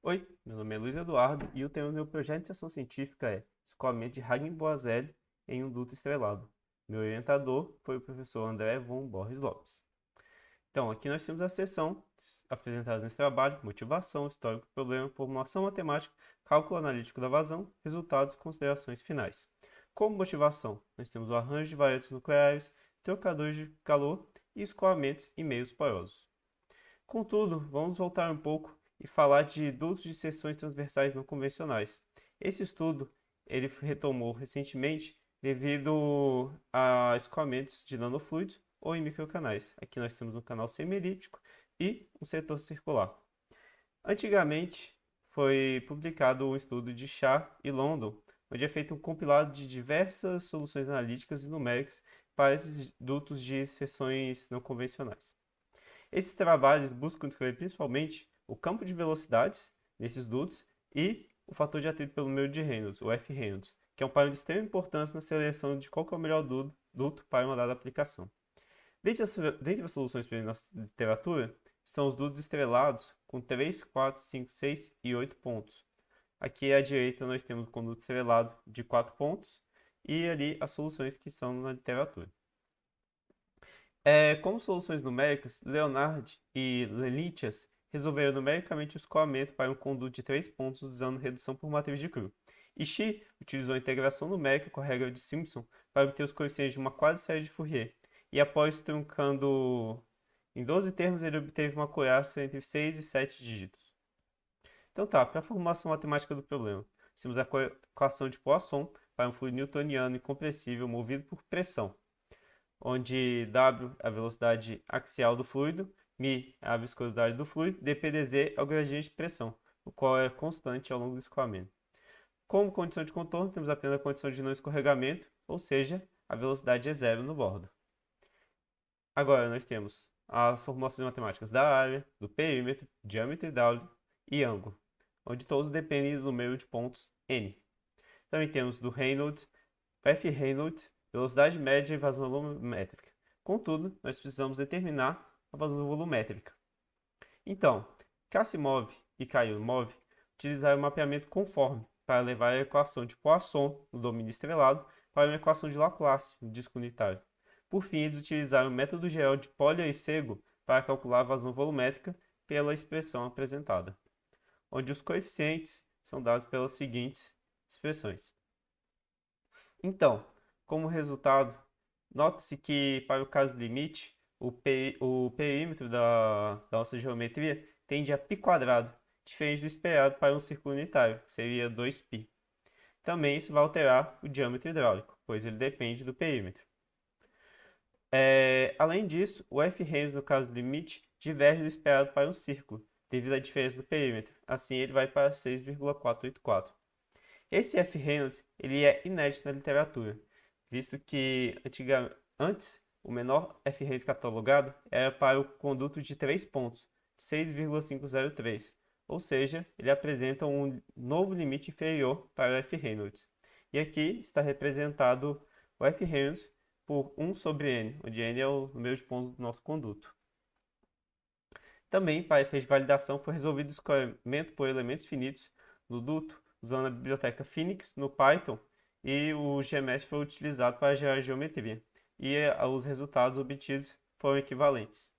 Oi, meu nome é Luiz Eduardo e o tema do meu projeto de iniciação científica é Escoamento de Hagen-Boisel em um duto estrelado. Meu orientador foi o professor André von Borges Lopes. Então, aqui nós temos a seção apresentadas nesse trabalho: motivação, histórico do problema, formulação matemática, cálculo analítico da vazão, resultados e considerações finais. Como motivação, nós temos o arranjo de variantes nucleares, trocadores de calor e escoamentos e meios porosos. Contudo, vamos voltar um pouco e falar de dutos de seções transversais não convencionais. Esse estudo ele retomou recentemente devido a escoamentos de nanofluidos ou em microcanais. Aqui nós temos um canal semi-elíptico e um setor circular. Antigamente foi publicado um estudo de Shah e London, onde é feito um compilado de diversas soluções analíticas e numéricas para esses dutos de seções não convencionais. Esses trabalhos buscam descrever principalmente o campo de velocidades nesses dutos e o fator de atrito pelo meio de Reynolds, o F. Reynolds, que é um parâmetro de extrema importância na seleção de qual é o melhor duto para uma dada aplicação. Dentre as soluções presentes na literatura, estão os dutos estrelados com 3, 4, 5, 6 e 8 pontos. Aqui à direita nós temos o conduto estrelado de 4 pontos e ali as soluções que estão na literatura. Como soluções numéricas, Leonard e Lelitias resolveram numericamente o escoamento para um conduto de 3 pontos usando redução por matriz de Cru. E Xi utilizou a integração numérica com a regra de Simpson para obter os coeficientes de uma quase série de Fourier. E após truncando em 12 termos, ele obteve uma acurácia entre 6 e 7 dígitos. Então tá, para a formulação matemática do problema, temos a equação de Poisson para um fluido newtoniano incompressível movido por pressão, onde W é a velocidade axial do fluido, μ é a viscosidade do fluido, dPdz é o gradiente de pressão, o qual é constante ao longo do escoamento. Como condição de contorno, temos apenas a condição de não escorregamento, ou seja, a velocidade é zero no bordo. Agora nós temos as formulações matemáticas da área, do perímetro, diâmetro hidráulico e ângulo, onde todos dependem do número de pontos n. Também temos do Reynolds, F. Reynolds, velocidade média e vazão volumétrica. Contudo, nós precisamos determinar a vazão volumétrica. Então, Kasimov e Kayumov utilizaram o mapeamento conforme para levar a equação de Poisson no domínio estrelado para uma equação de Laplace no disco unitário. Por fim, eles utilizaram o método geral de Polya e Sego para calcular a vazão volumétrica pela expressão apresentada, onde os coeficientes são dados pelas seguintes expressões. Então, como resultado, note-se que para o caso limite, o perímetro da nossa geometria tende a π², diferente do esperado para um círculo unitário, que seria 2π. Também isso vai alterar o diâmetro hidráulico, pois ele depende do perímetro. Além disso, o F Reynolds no caso limite diverge do esperado para um círculo, devido à diferença do perímetro. Assim, ele vai para 6,484. Esse F. Reynolds ele é inédito na literatura, visto que antes o menor F. Reynolds catalogado era para o conduto de 3 pontos, 6,503, ou seja, ele apresenta um novo limite inferior para o F. Reynolds. E aqui está representado o F. Reynolds por 1 sobre n, onde n é o número de pontos do nosso conduto. Também, para efeito de validação, foi resolvido o escoamento por elementos finitos no duto, usando a biblioteca Phoenix no Python, e o GMS foi utilizado para gerar geometria, e os resultados obtidos foram equivalentes.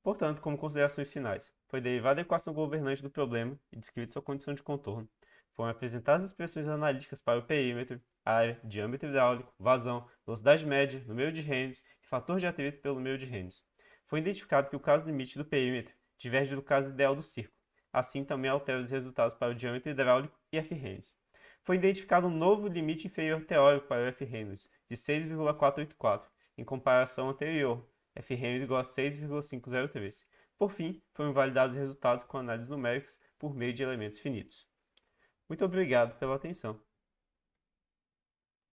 Portanto, como considerações finais, foi derivada a equação governante do problema e descrita sua condição de contorno. Foram apresentadas as expressões analíticas para o perímetro, área, diâmetro hidráulico, vazão, velocidade média, número de Reynolds e fator de atrito pelo número de Reynolds. Foi identificado que o caso limite do perímetro diverge do caso ideal do círculo. Assim, também altera os resultados para o diâmetro hidráulico e F. Reynolds. Foi identificado um novo limite inferior teórico para o F. Reynolds, de 6,484, em comparação anterior, F. Reynolds igual a 6,503. Por fim, foram validados os resultados com análises numéricas por meio de elementos finitos. Muito obrigado pela atenção.